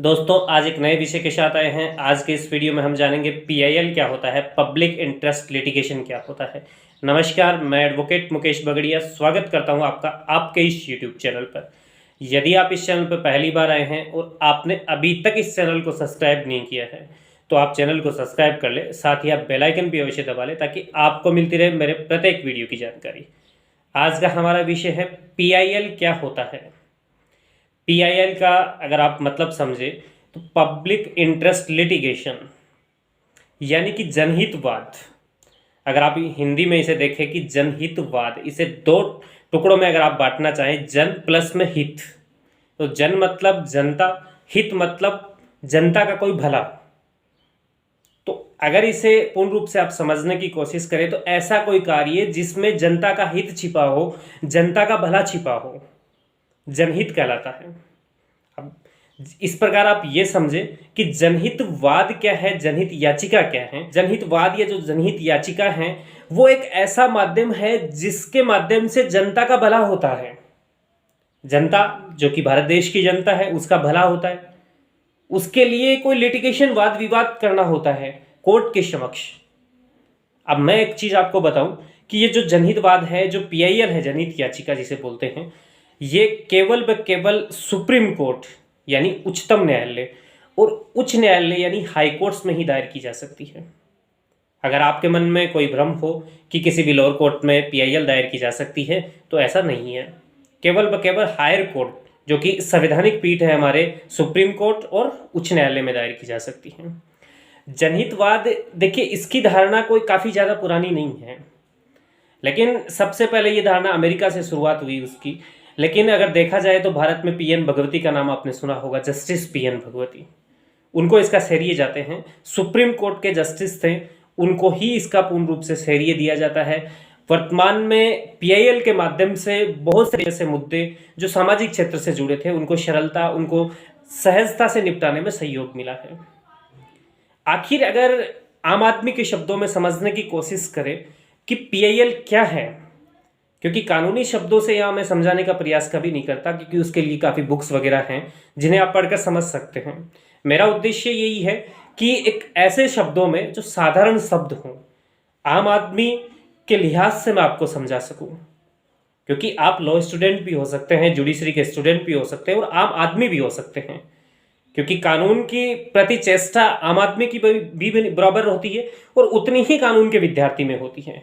दोस्तों आज एक नए विषय के साथ आए हैं। आज के इस वीडियो में हम जानेंगे पीआईएल क्या होता है, पब्लिक इंटरेस्ट लिटिगेशन क्या होता है। नमस्कार, मैं एडवोकेट मुकेश बगड़िया स्वागत करता हूं आपका आपके इस यूट्यूब चैनल पर। यदि आप इस चैनल पर पहली बार आए हैं और आपने अभी तक इस चैनल को सब्सक्राइब नहीं किया है तो आप चैनल को सब्सक्राइब कर ले, साथ ही आप बेल आइकन भी अवश्य दबा लें ताकि आपको मिलती रहे मेरे प्रत्येक वीडियो की जानकारी। आज का हमारा विषय है पीआईएल क्या होता है। पीआईएल का अगर आप मतलब समझे तो पब्लिक इंटरेस्ट लिटिगेशन यानी कि जनहितवाद। अगर आप हिंदी में इसे देखें कि जनहितवाद, इसे दो टुकड़ों में अगर आप बांटना चाहें, जन प्लस में हित, तो जन मतलब जनता, हित मतलब जनता का कोई भला। तो अगर इसे पूर्ण रूप से आप समझने की कोशिश करें तो ऐसा कोई कार्य जिसमें जनता का हित छिपा हो, जनता का भला छिपा हो, जनहित कहलाता है। अब इस प्रकार आप ये समझे कि जनहितवाद क्या है, जनहित याचिका क्या है। जनहितवाद या जो जनहित याचिका है वो एक ऐसा माध्यम है जिसके माध्यम से जनता का भला होता है। जनता जो कि भारत देश की जनता है उसका भला होता है, उसके लिए कोई लिटिगेशन वाद विवाद करना होता है कोर्ट के समक्ष। अब मैं एक चीज आपको बताऊं कि ये जो जनहितवाद है, जो पीआईएल है, जनहित याचिका जिसे बोलते हैं, ये केवल व केवल सुप्रीम कोर्ट यानी उच्चतम न्यायालय और उच्च न्यायालय यानी हाई कोर्ट्स में ही दायर की जा सकती है। अगर आपके मन में कोई भ्रम हो कि किसी भी लोअर कोर्ट में पीआईएल दायर की जा सकती है तो ऐसा नहीं है। केवल व केवल हायर कोर्ट जो कि संवैधानिक पीठ है हमारे, सुप्रीम कोर्ट और उच्च न्यायालय में दायर की जा सकती है। जनहितवाद देखिए, इसकी धारणा कोई काफ़ी ज़्यादा पुरानी नहीं है, लेकिन सबसे पहले ये धारणा अमेरिका से शुरुआत हुई उसकी। लेकिन अगर देखा जाए तो भारत में पीएन भगवती का नाम आपने सुना होगा, जस्टिस पीएन भगवती, उनको इसका श्रेय जाते हैं। सुप्रीम कोर्ट के जस्टिस थे, उनको ही इसका पूर्ण रूप से श्रेय दिया जाता है। वर्तमान में पीआईएल के माध्यम से बहुत से ऐसे मुद्दे जो सामाजिक क्षेत्र से जुड़े थे उनको सरलता, उनको सहजता से निपटाने में सहयोग मिला है। आखिर अगर आम आदमी के शब्दों में समझने की कोशिश करें कि पीआईएल क्या है, क्योंकि कानूनी शब्दों से यहाँ मैं समझाने का प्रयास कभी नहीं करता क्योंकि उसके लिए काफ़ी बुक्स वगैरह हैं जिन्हें आप पढ़कर समझ सकते हैं। मेरा उद्देश्य यही है कि एक ऐसे शब्दों में जो साधारण शब्द हों, आम आदमी के लिहाज से मैं आपको समझा सकूं, क्योंकि आप लॉ स्टूडेंट भी हो सकते हैं, जुडिशरी के स्टूडेंट भी हो सकते हैं और आम आदमी भी हो सकते हैं, क्योंकि कानून की प्रति चेष्टा आम आदमी की भी बराबर होती है और उतनी ही कानून के विद्यार्थी में होती है।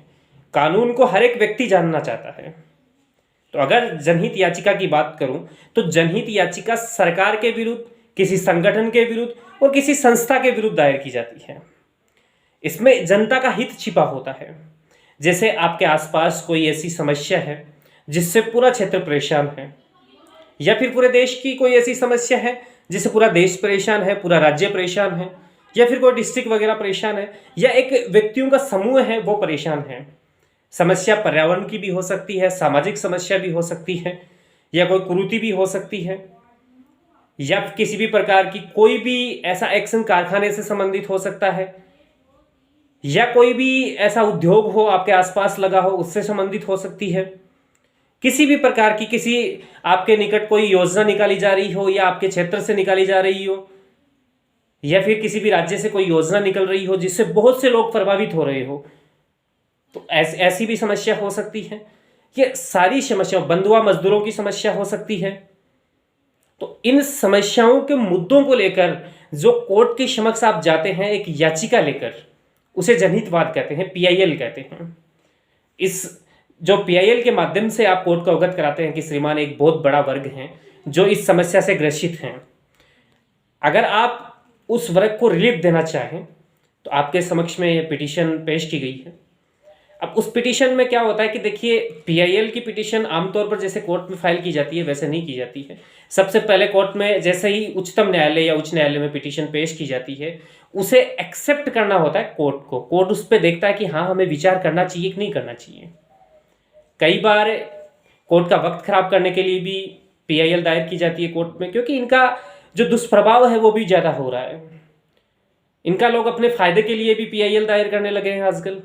कानून को हर एक व्यक्ति जानना चाहता है। तो अगर जनहित याचिका की बात करूं तो जनहित याचिका सरकार के विरुद्ध, किसी संगठन के विरुद्ध और किसी संस्था के विरुद्ध दायर की जाती है। इसमें जनता का हित छिपा होता है। जैसे आपके आसपास कोई ऐसी समस्या है जिससे पूरा क्षेत्र परेशान है, या फिर पूरे देश की कोई ऐसी समस्या है जिससे पूरा देश परेशान है, पूरा राज्य परेशान है, या फिर कोई डिस्ट्रिक्ट वगैरह परेशान है, या एक व्यक्तियों का समूह है वो परेशान है। समस्या पर्यावरण की भी हो सकती है, सामाजिक समस्या भी हो सकती है, या कोई कुरीति भी हो सकती है, या किसी भी प्रकार की कोई भी ऐसा एक्शन कारखाने से संबंधित हो सकता है, या कोई भी ऐसा उद्योग हो आपके आसपास लगा हो उससे संबंधित हो सकती है। किसी भी प्रकार की, किसी आपके निकट कोई योजना निकाली जा रही हो या आपके क्षेत्र से निकाली जा रही हो, या फिर किसी भी राज्य से कोई योजना निकल रही हो जिससे बहुत से लोग प्रभावित हो रहे हो, तो ऐसी भी समस्या हो सकती है। ये सारी समस्या, बंधुआ मजदूरों की समस्या हो सकती है। तो इन समस्याओं के मुद्दों को लेकर जो कोर्ट के समक्ष आप जाते हैं एक याचिका लेकर, उसे जनहितवाद कहते हैं, पीआईएल कहते हैं। इस जो पीआईएल के माध्यम से आप कोर्ट को अवगत कराते हैं कि श्रीमान एक बहुत बड़ा वर्ग है जो इस समस्या से ग्रसित हैं। अगर आप उस वर्ग को रिलीफ देना चाहें तो आपके समक्ष में यह पिटीशन पेश की गई है। अब उस पिटीशन में क्या होता है कि देखिए, पीआईएल की पिटीशन आमतौर पर जैसे कोर्ट में फाइल की जाती है वैसे नहीं की जाती है। सबसे पहले कोर्ट में जैसे ही उच्चतम न्यायालय या उच्च न्यायालय में पिटीशन पेश की जाती है उसे एक्सेप्ट करना होता है कोर्ट को। कोर्ट उस पर देखता है कि हाँ, हमें विचार करना चाहिए कि नहीं करना चाहिए। कई बार कोर्ट का वक्त खराब करने के लिए भी पीआईएल दायर की जाती है कोर्ट में, क्योंकि इनका जो दुष्प्रभाव है वो भी ज़्यादा हो रहा है। इनका लोग अपने फायदे के लिए भी पीआईएल दायर करने लगे हैं आजकल।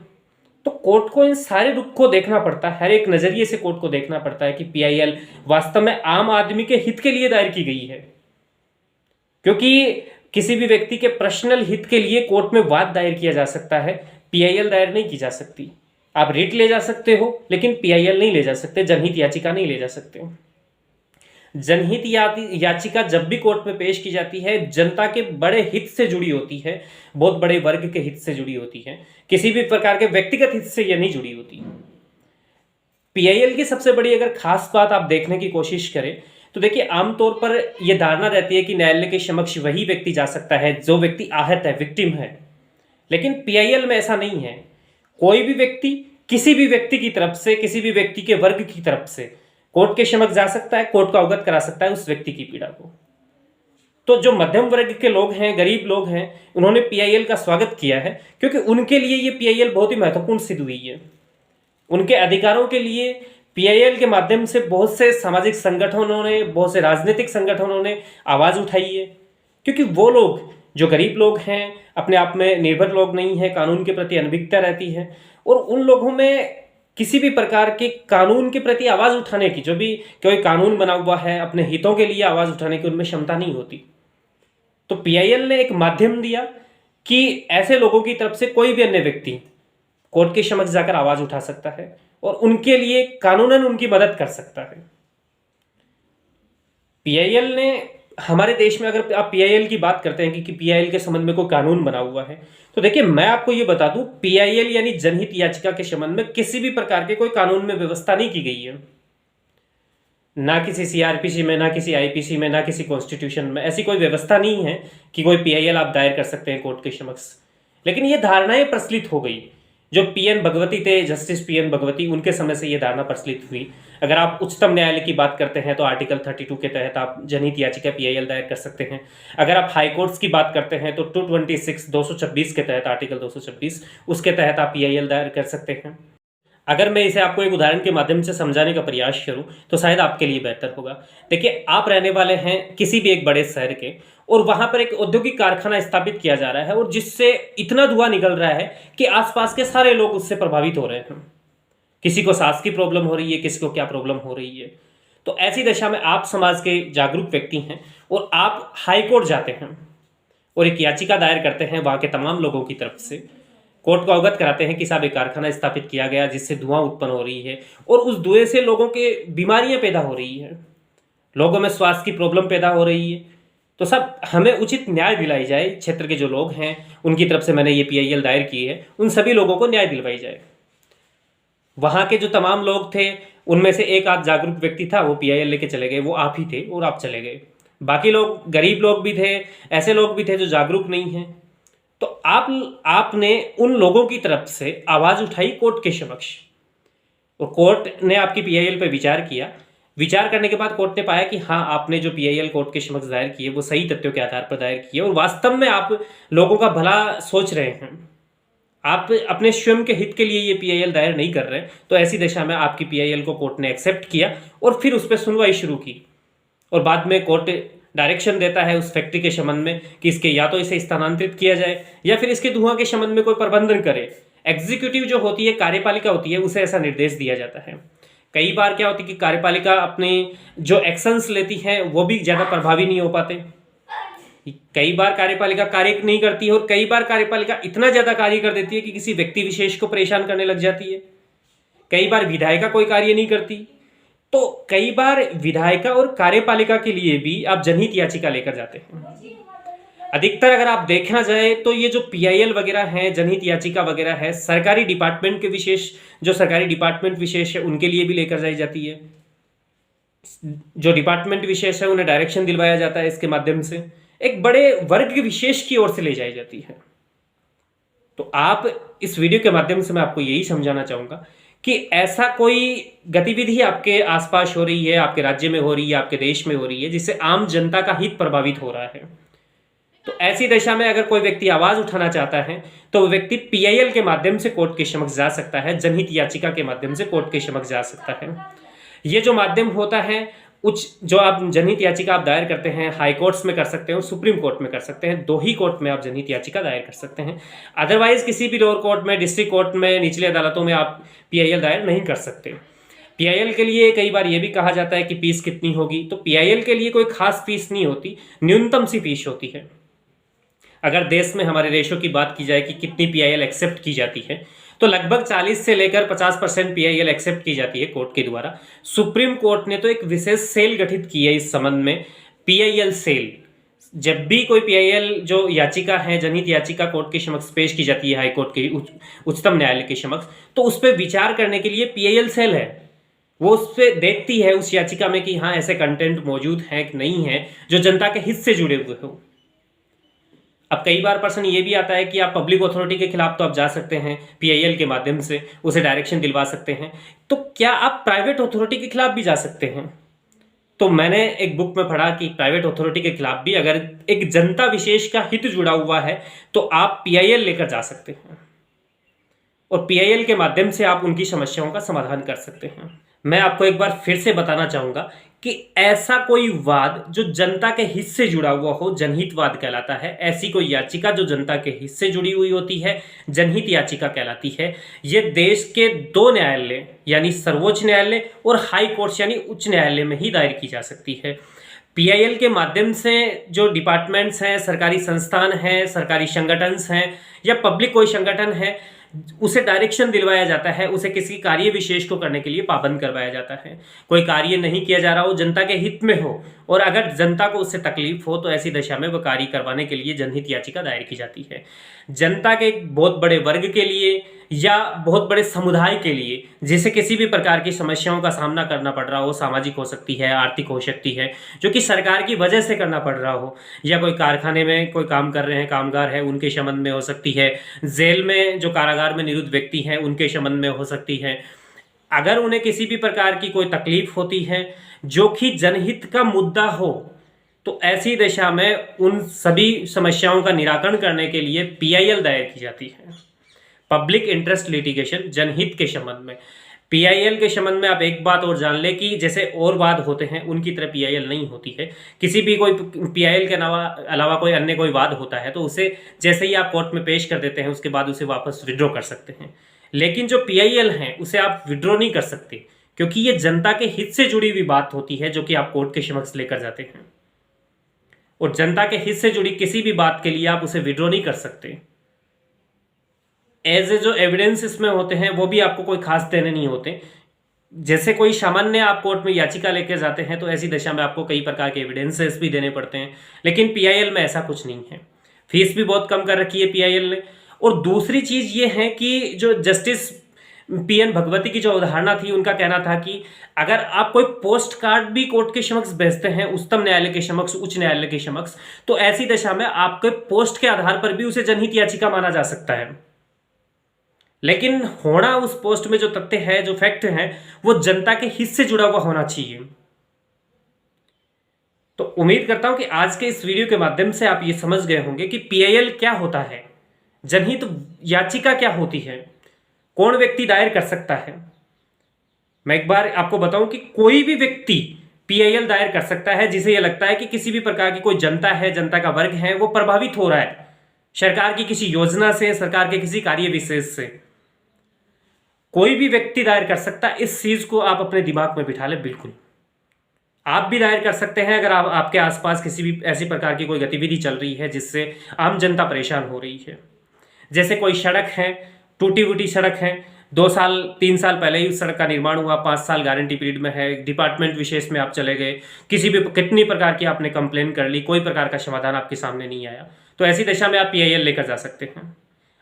तो कोर्ट को इन सारे रुख को देखना पड़ता है, हर एक नज़रिए से कोर्ट को देखना पड़ता है कि पीआईएल वास्तव में आम आदमी के हित के लिए दायर की गई है क्योंकि किसी भी व्यक्ति के पर्सनल हित के लिए कोर्ट में वाद दायर किया जा सकता है, पीआईएल दायर नहीं की जा सकती। आप रिट ले जा सकते हो लेकिन पीआईएल नहीं ले जा सकते, जनहित याचिका नहीं ले जा सकते। जनहित याचिका जब भी कोर्ट में पेश की जाती है जनता के बड़े हित से जुड़ी होती है, बहुत बड़े वर्ग के हित से जुड़ी होती है, किसी भी प्रकार के व्यक्तिगत हित से यह नहीं जुड़ी होती। पीआईएल की सबसे बड़ी अगर खास बात आप देखने की कोशिश करें तो देखिए, आमतौर पर यह धारणा रहती है कि न्यायालय के समक्ष वही व्यक्ति जा सकता है जो व्यक्ति आहत है, विक्टिम है। लेकिन पीआईएल में ऐसा नहीं है। कोई भी व्यक्ति किसी भी व्यक्ति की तरफ से, किसी भी व्यक्ति के वर्ग की तरफ से कोर्ट के समक्ष जा सकता है, कोर्ट को अवगत करा सकता है उस व्यक्ति की पीड़ा को। तो जो मध्यम वर्ग के लोग हैं, गरीब लोग हैं, उन्होंने पीआईएल का स्वागत किया है क्योंकि उनके लिए ये पीआईएल बहुत ही महत्वपूर्ण सिद्ध हुई है। उनके अधिकारों के लिए पीआईएल के माध्यम से बहुत से सामाजिक संगठनों ने, बहुत से राजनीतिक संगठनों ने आवाज़ उठाई है। क्योंकि वो लोग जो गरीब लोग हैं, अपने आप में निर्भर लोग नहीं हैं, कानून के प्रति अनभिज्ञता रहती है, और उन लोगों में किसी भी प्रकार के कानून के प्रति आवाज़ उठाने की, जो भी कोई कानून बना हुआ है, अपने हितों के लिए आवाज़ उठाने की उनमें क्षमता नहीं होती। तो पीआईएल ने एक माध्यम दिया कि ऐसे लोगों की तरफ से कोई भी अन्य व्यक्ति कोर्ट के समक्ष जाकर आवाज़ उठा सकता है और उनके लिए कानूनन उनकी मदद कर सकता है। पीआईएल ने हमारे देश में, अगर आप पीआईएल की बात करते हैं कि पीआईएल के संबंध में कोई कानून बना हुआ है, तो देखिए मैं आपको ये बता दूं, पीआईएल यानी जनहित याचिका के संबंध में किसी भी प्रकार के कोई कानून में व्यवस्था नहीं की गई है। ना किसी सीआरपीसी में, ना किसी आईपीसी में, ना किसी कॉन्स्टिट्यूशन में ऐसी कोई व्यवस्था नहीं है कि कोई पीआईएल आप दायर कर सकते हैं कोर्ट के समक्ष। लेकिन ये धारणाएं प्रचलित हो गई। जो पीएन भगवती थे, जस्टिस पीएन भगवती, उनके समय से ये धारणा प्रचलित हुई। अगर आप उच्चतम न्यायालय की बात करते हैं तो आर्टिकल 32 के तहत आप जनहित याचिका पीआईएल दायर कर सकते हैं। अगर आप हाई कोर्ट्स की बात करते हैं तो 226 के तहत, आर्टिकल 226 उसके तहत आप पीआईएल दायर कर सकते हैं। अगर मैं इसे आपको एक उदाहरण के माध्यम से समझाने का प्रयास करूं तो शायद आपके लिए बेहतर होगा। देखिए, आप रहने वाले हैं किसी भी एक बड़े शहर के, और वहां पर एक औद्योगिक कारखाना स्थापित किया जा रहा है और जिससे इतना धुआं निकल रहा है कि आसपास के सारे लोग उससे प्रभावित हो रहे हैं। किसी को सांस की प्रॉब्लम हो रही है, किसी को क्या प्रॉब्लम हो रही है। तो ऐसी दशा में आप समाज के जागरूक व्यक्ति हैं और आप हाई कोर्ट जाते हैं और एक याचिका दायर करते हैं वहां के तमाम लोगों की तरफ से, कोर्ट को अवगत कराते हैं कि साहब एक कारखाना स्थापित किया गया जिससे धुआं उत्पन्न हो रही है और उस धुएं से लोगों के बीमारियां पैदा हो रही है, लोगों में स्वास्थ्य की प्रॉब्लम पैदा हो रही है। तो सब हमें उचित न्याय दिलाई जाए। क्षेत्र के जो लोग हैं उनकी तरफ से मैंने ये पीआईएल दायर की है, उन सभी लोगों को न्याय दिलवाई जाए। वहां के जो तमाम लोग थे उनमें से एक आध जागरूक व्यक्ति था, वो पीआईएल लेके चले गए, वो आप ही थे और आप चले गए। बाकी लोग, गरीब लोग भी थे, ऐसे लोग भी थे जो जागरूक नहीं हैं। तो आपने उन लोगों की तरफ से आवाज उठाई कोर्ट के समक्ष, और कोर्ट ने आपकी पीआईएल पर विचार किया। विचार करने के बाद कोर्ट ने पाया कि हाँ, आपने जो पीआईएल कोर्ट के समक्ष दायर किए वो सही तथ्यों के आधार पर दायर किए और वास्तव में आप लोगों का भला सोच रहे हैं, आप अपने स्वयं के हित के लिए ये पीआईएल दायर नहीं कर रहे। तो ऐसी दशा में आपकी पीआईएल को कोर्ट ने एक्सेप्ट किया और फिर उस पर सुनवाई शुरू की। और बाद में कोर्ट डायरेक्शन देता है उस फैक्ट्री के संबंध में कि इसके या तो इसे स्थानांतरित किया जाए या फिर इसके धुआं के संबंध में कोई प्रबंधन करे। एग्जीक्यूटिव जो होती है, कार्यपालिका होती है, उसे ऐसा निर्देश दिया जाता है। कई बार क्या होती है कि कार्यपालिका अपने जो एक्शंस लेती है वो भी ज़्यादा प्रभावी नहीं हो पाते। कई बार कार्यपालिका कार्य नहीं करती है और कई बार कार्यपालिका इतना ज़्यादा कार्य कर देती है कि किसी व्यक्ति विशेष को परेशान करने लग जाती है। कई बार विधायिका कोई कार्य नहीं करती। तो कई बार विधायिका और कार्यपालिका के लिए भी आप जनहित याचिका लेकर जाते हैं। अधिकतर अगर आप देखना जाए तो ये जो पीआईएल वगैरह है, जनहित याचिका वगैरह है, सरकारी डिपार्टमेंट के विशेष, जो सरकारी डिपार्टमेंट विशेष है उनके लिए भी लेकर जाई जाती है। जो डिपार्टमेंट विशेष है उन्हें डायरेक्शन दिलवाया जाता है, इसके माध्यम से एक बड़े वर्ग विशेष की ओर से ले जाई जाती है। तो आप इस वीडियो के माध्यम से मैं आपको यही समझाना चाहूंगा कि ऐसा कोई गतिविधि आपके आसपास हो रही है, आपके राज्य में हो रही है, आपके देश में हो रही है, जिससे आम जनता का हित प्रभावित हो रहा है। तो ऐसी दशा में अगर कोई व्यक्ति आवाज उठाना चाहता है तो वो व्यक्ति पीआईएल के माध्यम से कोर्ट के समक्ष जा सकता है, जनहित याचिका के माध्यम से कोर्ट के समक्ष जा सकता है। ये जो माध्यम होता है, जो आप जनहित याचिका आप दायर करते हैं, हाई कोर्ट्स में कर सकते हैं, सुप्रीम कोर्ट में कर सकते हैं। 2 ही कोर्ट में आप जनहित याचिका दायर कर सकते हैं। अदरवाइज किसी भी लोअर कोर्ट में, डिस्ट्रिक्ट कोर्ट में, निचली अदालतों में आप पीआईएल दायर नहीं कर सकते। पीआईएल के लिए कई बार ये भी कहा जाता है कि फीस कितनी होगी, तो पीआईएल के लिए कोई खास फीस नहीं होती, न्यूनतम सी फीस होती है। अगर देश में हमारे रेशो की बात की जाए कि कितनी पीआईएल एक्सेप्ट की जाती है, तो लगभग 40 से लेकर 50% पीआईएल एक्सेप्ट की जाती है कोर्ट के द्वारा। सुप्रीम कोर्ट ने तो एक विशेष सेल गठित की है इस संबंध में, पीआईएल सेल। जब भी कोई पीआईएल जो याचिका है, जनहित याचिका कोर्ट के समक्ष पेश की जाती है, हाईकोर्ट के उच्चतम न्यायालय के समक्ष, तो उस पर विचार करने के लिए पीआईएल सेल है। वो उस पर देखती है उस याचिका में कि हाँ ऐसे कंटेंट मौजूद है कि नहीं है जो जनता के हित से जुड़े हुए हो। अब कई बार प्रश्न ये भी आता है कि आप पब्लिक अथॉरिटी के खिलाफ तो आप जा सकते हैं पीआईएल के माध्यम से, उसे डायरेक्शन दिलवा सकते हैं, तो क्या आप प्राइवेट अथॉरिटी के खिलाफ भी जा सकते हैं? तो मैंने एक बुक में पढ़ा कि प्राइवेट अथॉरिटी के खिलाफ भी अगर एक जनता विशेष का हित जुड़ा हुआ है तो आप पीआईएल लेकर जा सकते हैं और पीआईएल के माध्यम से आप उनकी समस्याओं का समाधान कर सकते हैं। मैं आपको एक बार फिर से बताना चाहूंगा कि ऐसा कोई वाद जो जनता के हित से जुड़ा हुआ हो जनहित वाद कहलाता है। ऐसी कोई याचिका जो जनता के हित से जुड़ी हुई होती है जनहित याचिका कहलाती है। ये देश के 2 न्यायालय यानी सर्वोच्च न्यायालय और हाई कोर्ट यानी उच्च न्यायालय में ही दायर की जा सकती है। पीआईएल के माध्यम से जो डिपार्टमेंट्स हैं, सरकारी संस्थान हैं, सरकारी संगठन हैं या पब्लिक कोई संगठन है, उसे डायरेक्शन दिलवाया जाता है, उसे किसी कार्य विशेष को करने के लिए पाबंद करवाया जाता है। कोई कार्य नहीं किया जा रहा हो, जनता के हित में हो और अगर जनता को उससे तकलीफ हो तो ऐसी दशा में वह कार्य करवाने के लिए जनहित याचिका दायर की जाती है। जनता के एक बहुत बड़े वर्ग के लिए या बहुत बड़े समुदाय के लिए जिसे किसी भी प्रकार की समस्याओं का सामना करना पड़ रहा हो, सामाजिक हो सकती है, आर्थिक हो सकती है, जो कि सरकार की वजह से करना पड़ रहा हो, या कोई कारखाने में कोई काम कर रहे हैं कामगार है उनके संबंध में हो सकती है, जेल में जो कारागार में निरुद्ध व्यक्ति हैं उनके संबंध में हो सकती है। अगर उन्हें किसी भी प्रकार की कोई तकलीफ होती है जो कि जनहित का मुद्दा हो तो ऐसी दशा में उन सभी समस्याओं का निराकरण करने के लिए पीआईएल दायर की जाती है, पब्लिक इंटरेस्ट लिटिगेशन, जनहित के संबंध में। पीआईएल के संबंध में आप एक बात और जान ले कि जैसे और वाद होते हैं उनकी तरह पीआईएल नहीं होती है। किसी भी कोई पीआईएल के अलावा कोई अन्य कोई वाद होता है तो उसे जैसे ही आप कोर्ट में पेश कर देते हैं उसके बाद उसे वापस विड्रॉ कर सकते हैं, लेकिन जो पीआईएल है उसे आप विड्रॉ नहीं कर सकते क्योंकि ये जनता के हित से जुड़ी हुई बात होती है जो कि आप कोर्ट के समक्ष लेकर जाते हैं और जनता के हित से जुड़ी किसी भी बात के लिए आप उसे विड्रॉ नहीं कर सकते। एज ए जो एविडेंस इसमें होते हैं वो भी आपको कोई खास देने नहीं होते। जैसे कोई सामान्य आप कोर्ट में याचिका लेकर जाते हैं तो ऐसी दशा में आपको कई प्रकार के एविडेंसेस भी देने पड़ते हैं, लेकिन पीआईएल में ऐसा कुछ नहीं है। फीस भी बहुत कम कर रखी है पीआईएल ने। और दूसरी चीज ये है कि जो जस्टिस पीएन भगवती की जो अवधारणा थी, उनका कहना था कि अगर आप कोई पोस्ट कार्ड भी कोर्ट के समक्ष भेजते हैं, उच्चतम न्यायालय के समक्ष, उच्च न्यायालय के समक्ष, तो ऐसी दशा में आपके पोस्ट के आधार पर भी उसे जनहित याचिका माना जा सकता है, लेकिन होना उस पोस्ट में जो तथ्य है, जो फैक्ट है, वो जनता के हित से जुड़ा हुआ होना चाहिए। तो उम्मीद करता हूं कि आज के इस वीडियो के माध्यम से आप ये समझ गए होंगे कि पीआईएल क्या होता है, जनहित याचिका क्या होती है, कौन व्यक्ति दायर कर सकता है। मैं एक बार आपको बताऊं कि कोई भी व्यक्ति पीआईएल दायर कर सकता है जिसे यह लगता है कि किसी भी प्रकार की कोई जनता है, जनता का वर्ग है, वो प्रभावित हो रहा है सरकार की किसी योजना से, सरकार के किसी कार्य विशेष से। कोई भी व्यक्ति दायर कर सकता है, इस चीज को आप अपने दिमाग में बिठा लें। बिल्कुल आप भी दायर कर सकते हैं अगर आपके आसपास किसी भी ऐसी प्रकार की कोई गतिविधि चल रही है जिससे आम जनता परेशान हो रही है। जैसे कोई सड़क है, टूटी फूटी सड़क है, 2 साल 3 साल पहले ही उस सड़क का निर्माण हुआ, 5 साल गारंटी पीरियड में है, डिपार्टमेंट विशेष में आप चले गए, कितनी प्रकार की आपने कंप्लेन कर ली, कोई प्रकार का समाधान आपके सामने नहीं आया, तो ऐसी दशा में आप पीआईएल लेकर जा सकते हैं।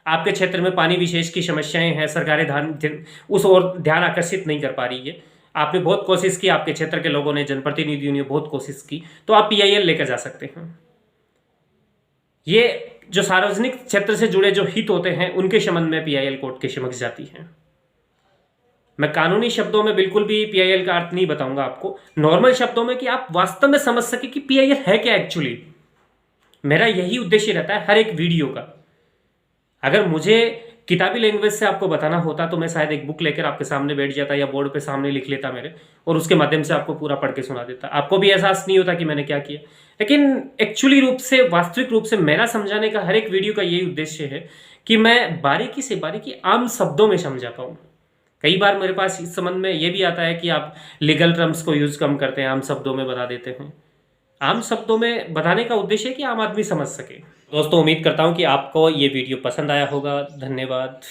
आपके क्षेत्र में पानी विशेष की समस्याएं हैं, सरकारें उस ओर ध्यान आकर्षित नहीं कर पा रही है, आपने बहुत कोशिश की, आपके क्षेत्र के लोगों ने, जनप्रतिनिधियों ने बहुत कोशिश की, तो आप पीआईएल लेकर जा सकते हैं। ये जो सार्वजनिक क्षेत्र से जुड़े जो हित होते हैं उनके संबंध में पीआईएल कोर्ट के समक्ष जाती है। मैं कानूनी शब्दों में बिल्कुल भी पीआईएल का अर्थ नहीं बताऊंगा आपको, नॉर्मल शब्दों में कि आप वास्तव में समझ सके कि पीआईएल है क्या एक्चुअली। मेरा यही उद्देश्य रहता है हर एक वीडियो का। अगर मुझे किताबी लैंग्वेज से आपको बताना होता तो मैं शायद एक बुक लेकर आपके सामने बैठ जाता या बोर्ड पे सामने लिख लेता मेरे, और उसके माध्यम से आपको पूरा पढ़ के सुना देता, आपको भी एहसास नहीं होता कि मैंने क्या किया। लेकिन एक्चुअली रूप से, वास्तविक रूप से मेरा समझाने का हर एक वीडियो का यही उद्देश्य है कि मैं बारीकी से बारीकी आम शब्दों में समझा पाऊँ, कई बार मेरे पास इस संबंध में ये भी आता है कि आप लीगल टर्म्स को यूज़ कम करते हैं, आम शब्दों में बता देते हैं। आम शब्दों में बताने का उद्देश्य है कि आम आदमी समझ सके। दोस्तों, उम्मीद करता हूँ कि आपको ये वीडियो पसंद आया होगा। धन्यवाद।